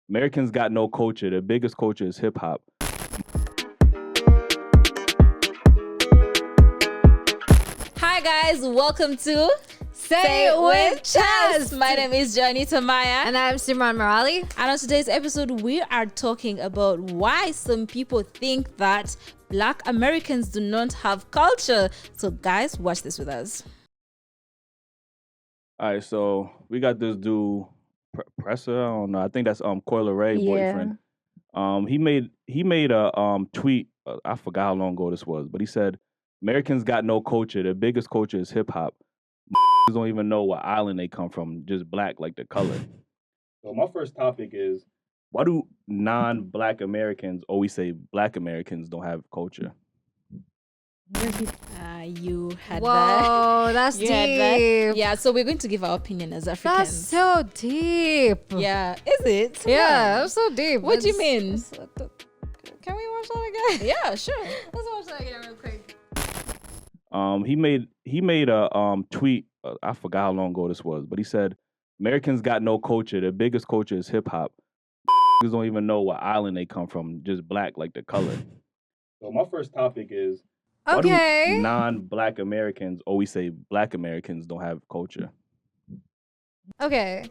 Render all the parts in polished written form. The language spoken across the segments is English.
Americans got no culture. Their biggest culture is hip hop. Hi guys, welcome to Say It With Chest. My name is Janita Maya. And I'm Simran Morali. And on today's episode, we are talking about why some people think that Black Americans do not have culture. So guys, watch this with us. All right, so we got this dude, Presser. I don't know. I think that's Coil Ray boyfriend. He made a tweet. I forgot how long ago this was, but he said Americans got no culture. Their biggest culture is hip hop. Don't even know what island they come from. Just black, like the color. So my first topic is, why do non-Black Americans always say Black Americans don't have culture? You had that. Whoa, that's You deep. had that. Yeah, so we're going to give our opinion as Africans. That's so deep. Yeah, is it? Yeah, that's so deep. What do you mean? Can we watch that again? Yeah, sure. Let's watch that again real quick. He made a tweet. I forgot how long ago this was, but he said Americans got no culture. Their biggest culture is hip hop. Don't even know what island they come from. Just black, like the color. So my first topic is, why do non-Black Americans always say Black Americans don't have culture? Okay.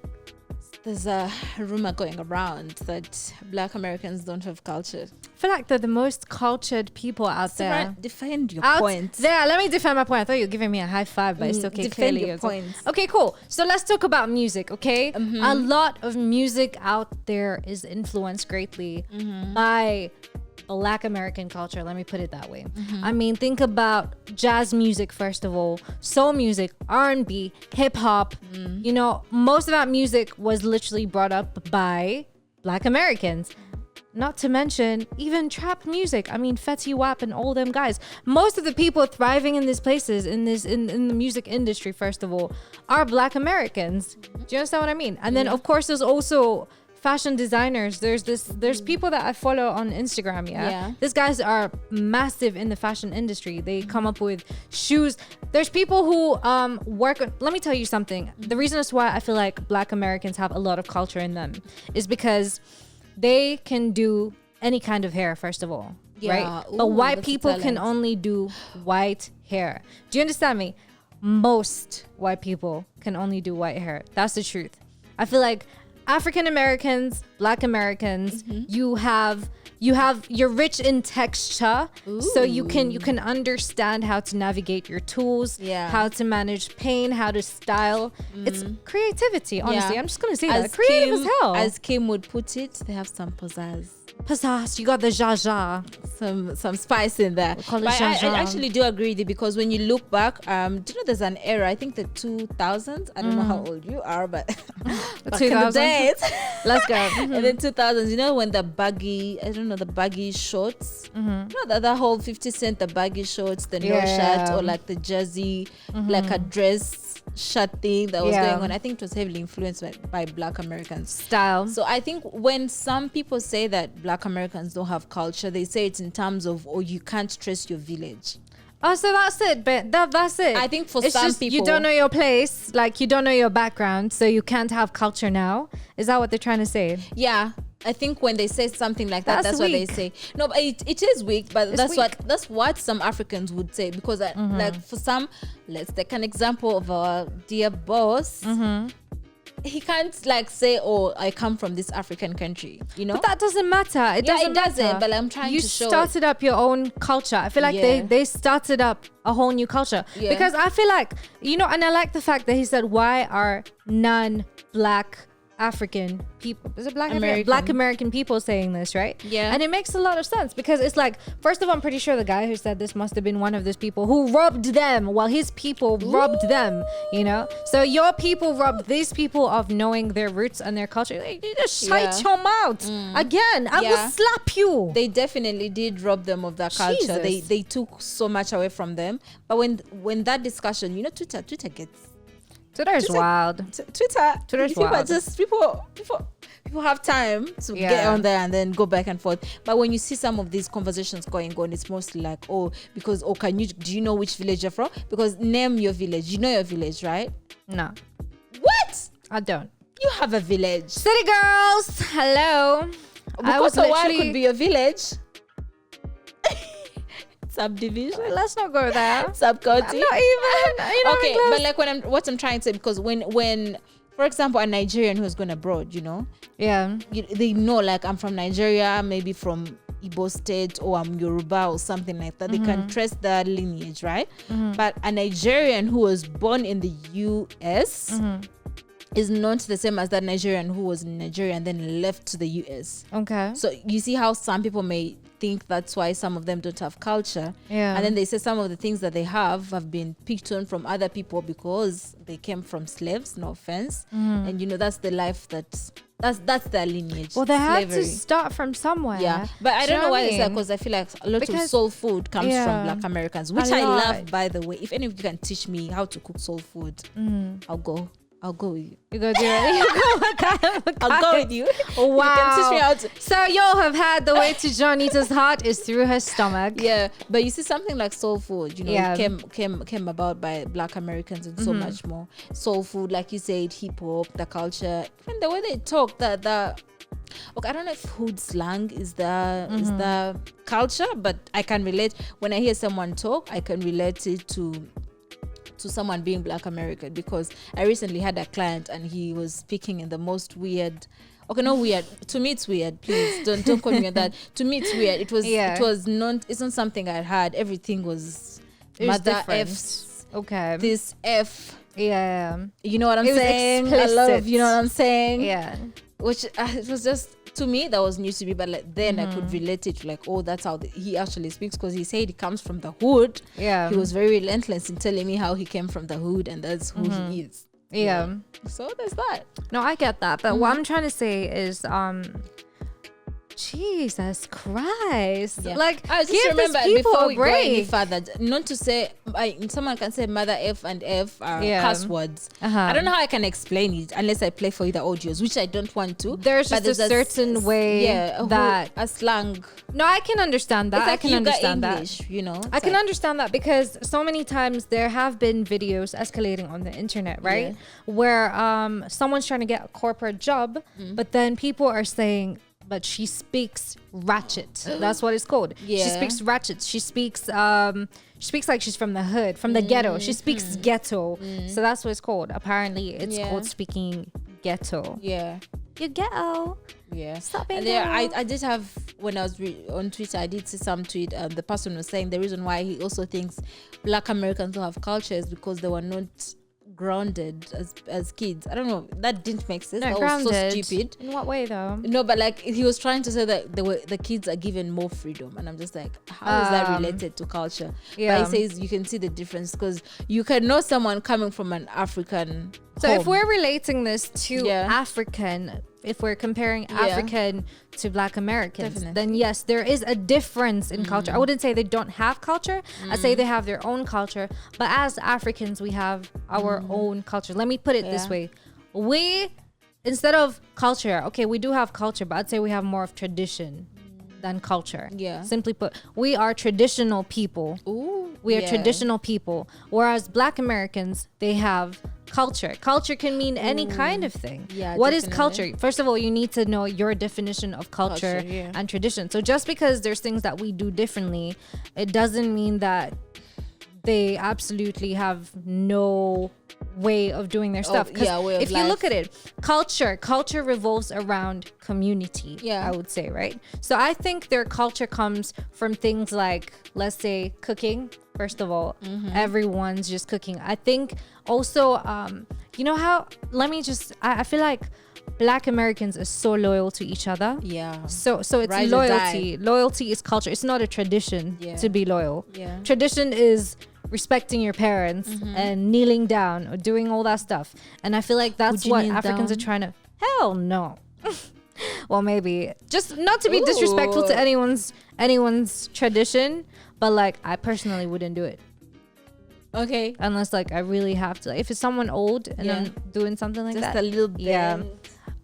There's a rumor going around that Black Americans don't have culture. I feel like they're the most cultured people out there. Defend your Out point. there. Let me defend my point. I thought you were giving me a high five, but it's okay. Defend Clearly your point. Okay, cool. So let's talk about music, okay? A lot of music out there is influenced greatly by Black American culture. Let me put it that way. I mean, think about jazz music, first of all, soul music, R&B, hip hop. You know, most of that music was literally brought up by Black Americans. Not to mention even trap music. I mean, Fetty Wap and all them guys. Most of the people thriving in these places, in the music industry, first of all, are Black Americans. Do you understand what I mean? And then, of course, there's also fashion designers. There's people that I follow on Instagram. Yeah. These guys are massive in the fashion industry. They come up with shoes. There's people who work on, let me tell you something. The reason as why I feel like Black Americans have a lot of culture in them is because they can do any kind of hair, first of all. Right? But white people can only do white hair. Do you understand me? Most white people can only do white hair. That's the truth. I feel like African Americans, Black Americans, you're rich in texture. So you can understand how to navigate your tools, how to manage pain, how to style. It's creativity, honestly. I'm just gonna say that. Creative as hell. As Kim would put it, they have some pizzazz. You got the jaja. Some spice in there. But I actually do agree with you, because when you look back, do you know there's an era, I think the 2000s, I don't know how old you are, but back in the days. Let's go. In the 2000s, you know, when the baggy shorts, you know, that whole 50 Cent, the baggy shorts, the no shirt, or like the jazzy, like a dress shirt thing that was going on. I think it was heavily influenced by Black Americans style. So I think when some people say that Black Americans don't have culture, they say it in terms of, oh, you can't trace your village. Oh, so that's it, but that's it. I think for it's some just, people, you don't know your place, like you don't know your background, so you can't have culture now. Is that what they're trying to say? Yeah, I think when they say something like that, that's what they say. No, but it is weak, but that's what some Africans would say, because like for some, let's take an example of our dear boss. He can't like say, oh, I come from this African country, you know? But that doesn't matter. It doesn't matter. But I'm trying to show. You started up your own culture. I feel like they started up a whole new culture. Because I feel like, you know, and I like the fact that he said, why are non-Black African people, is it Black American people saying this, right? Yeah. And it makes a lot of sense, because it's like, first of all, I'm pretty sure the guy who said this must have been one of those people who robbed them while his people robbed them, you know? So your people robbed these people of knowing their roots and their culture. They just shut your mouth. Again, I will slap you. They definitely did rob them of that culture. They took so much away from them. But when that discussion, you know, Twitter gets Twitter's wild. Twitter's wild. Just people have time to get on there and then go back and forth. But when you see some of these conversations going on, it's mostly like, do you know which village you're from? Because name your village. You know your village, right? No. What? I don't. You have a village. City girls, hello. Because a while could be a village. Subdivision. Let's not go there. Subcounty. I'm not even. Okay, but like what I'm trying to say, because when for example, a Nigerian who's gone abroad, Yeah. They know, like, I'm from Nigeria, maybe from Igbo state, or I'm Yoruba or something like that. They can trace their lineage, right? But a Nigerian who was born in the US is not the same as that Nigerian who was in Nigeria and then left to the US. Okay. So you see how some people may think that's why some of them don't have culture. Yeah. And then they say some of the things that they have been picked on from other people because they came from slaves, no offense. And that's the life that's their lineage. Well, they slavery. had to start from somewhere. Yeah, but I don't know why they say, because I feel like a lot of soul food comes from Black Americans, which I love, by the way. If any of you can teach me how to cook soul food, I'll go with you. You go do it. I'll go with you. Wow. You can teach me how to. So y'all have had the way to Johnita's heart is through her stomach. Yeah, but you see something like soul food, it came about by Black Americans and so much more. Soul food, like you said, hip hop, the culture, even the way they talk, the okay, I don't know if hood slang is the culture, but I can relate. When I hear someone talk, I can relate it to someone being Black American, because I recently had a client and he was speaking in the most weird. Okay, not weird. To me, it's weird. Please don't call me on that. To me, it's weird. It's not something I had. Everything was mother F's. Okay. This F. Yeah. You know what I'm saying? Explicit. A lot of, you know what I'm saying? Yeah. Which it was just, to me, that was new to me, but like, then I could relate it to, like, oh, that's how he actually speaks, because he said he comes from the hood. Yeah. He was very relentless in telling me how he came from the hood, and that's who he is. Yeah. So there's that. No, I get that. But what I'm trying to say is, Jesus Christ. Yeah. Like, I just give remember these people before a we go any break. further, not to say, someone can say mother F and F are curse words. I don't know how I can explain it unless I play for you the audios, which I don't want to. There's just a certain way that a slang. No, I can understand that. It's like I can understand English, that. I can understand that, because so many times there have been videos escalating on the internet, right? Where someone's trying to get a corporate job, but then people are saying, but she speaks ratchet. That's what it's called. She speaks ratchet. She speaks like she's from the hood, from the ghetto. She speaks ghetto. So that's what it's called. Apparently it's called speaking ghetto. Yeah. You ghetto. Yeah. Stop being And there, I did have, when I was on Twitter, I did see some tweet. The person was saying the reason why he also thinks Black Americans don't have culture is because they were not grounded as kids. I don't know, that didn't make sense. That was so stupid. In what way though? No, but like, he was trying to say that the kids are given more freedom, and I'm just like, how is that related to culture? But he says you can see the difference, because you can know someone coming from an African so home. If we're relating this to African, if we're comparing African to Black Americans, then yes, there is a difference in culture. I wouldn't say they don't have culture. I'd say they have their own culture. But as Africans, we have our own culture. Let me put it this way. We, instead of culture, okay, we do have culture, but I'd say we have more of tradition than culture. Yeah. Simply put, we are traditional people. Ooh, we are traditional people. Whereas Black Americans, they have culture. Culture can mean any kind of thing. Yeah. What is culture? First of all, you need to know your definition of culture and tradition. So just because there's things that we do differently, it doesn't mean that they absolutely have no way of doing their stuff. If you look at it, culture revolves around community, I would say, right? So I think their culture comes from things like, let's say, cooking. First of all, everyone's just cooking. I think also, you know how, I feel like Black Americans are so loyal to each other. Yeah. So it's loyalty. Loyalty is culture. It's not a tradition to be loyal. Yeah. Tradition is respecting your parents and kneeling down or doing all that stuff. And I feel like that's what Africans are trying to. Hell no. Well, maybe just not to be disrespectful to anyone's tradition, but like I personally wouldn't do it. Okay. Unless like I really have to. Like, if it's someone old and I'm doing something like just that. Just a little bit. Yeah.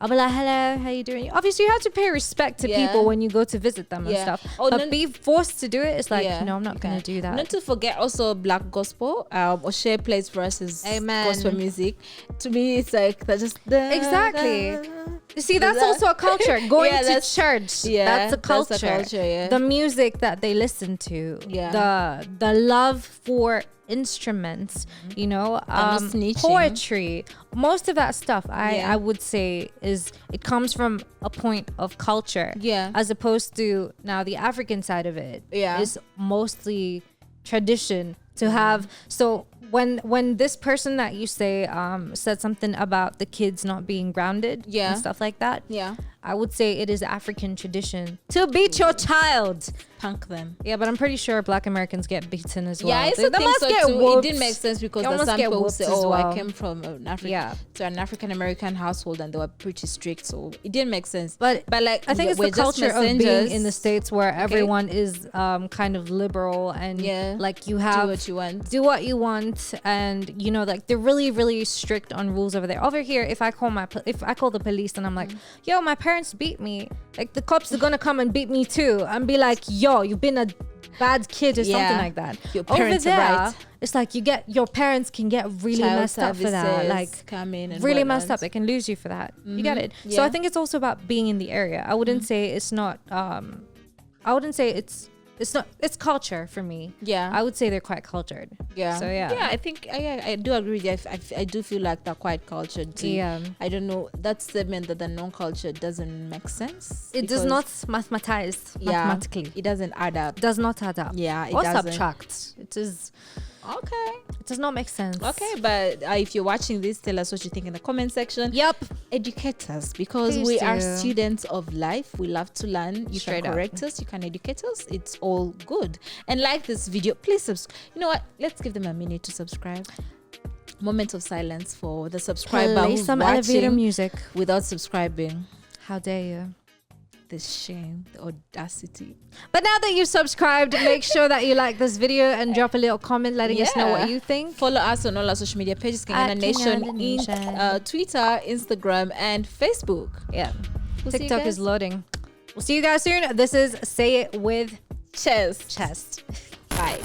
I'll be like, hello, how you doing? Obviously, you have to pay respect to people when you go to visit them and stuff. But be forced to do it, it's like, no, I'm not going to do that. Not to forget also Black gospel. Oshay plays for us is gospel music. To me, it's like that's just exactly. You see, that's also a culture. Going to church, that's a culture. That's a culture, the music that they listen to, the love for instruments, you know, poetry, most of that stuff I would say it comes from a point of culture, as opposed to now the African side of it is mostly tradition to have. So when this person that you say said something about the kids not being grounded and stuff like that, I would say it is African tradition to beat your child. Punk them. Yeah, but I'm pretty sure Black Americans get beaten as well. Yeah, I think so too. It didn't make sense because some people say, I came from an African American household and they were pretty strict, so it didn't make sense. But like, I think it's the culture of being in the States where everyone is kind of liberal and like you have do what you want, and you know, like they're really, really strict on rules over there. Over here, if I call the police and I'm like, yo, my parents beat me, like the cops are gonna come and beat me too and be like, yo, you've been a bad kid or something like that. Your parents over there, are right. It's like your parents can get really messed up for that. Like come in and really messed up. They can lose you for that. You get it. So I think it's also about being in the area. I wouldn't say it's not. I wouldn't say it's not. It's culture for me. Yeah, I would say they're quite cultured. Yeah. So yeah. Yeah, I think I do agree. I do feel like they're quite cultured too. Yeah. I don't know. That statement that the non-culture doesn't make sense. It does not mathematize mathematically. It doesn't add up. Does not add up. Yeah. Or subtract. It is. Okay. It does not make sense. Okay, but if you're watching this, tell us what you think in the comment section. Yep. Educate us, because we are students of life. We love to learn. You can correct us. You can educate us. It's all good. And like this video, please you know what? Let's give them a minute to subscribe. Moment of silence for the subscriber who's some watching elevator music without subscribing. How dare you? The shame, the audacity. But now that you've subscribed, make sure that you like this video and drop a little comment letting us know what you think. Follow us on all our social media pages, Kingana Nation, Twitter, Instagram, and Facebook. Yeah. TikTok is loading. We'll see you guys soon. This is Say It With Chest. Bye.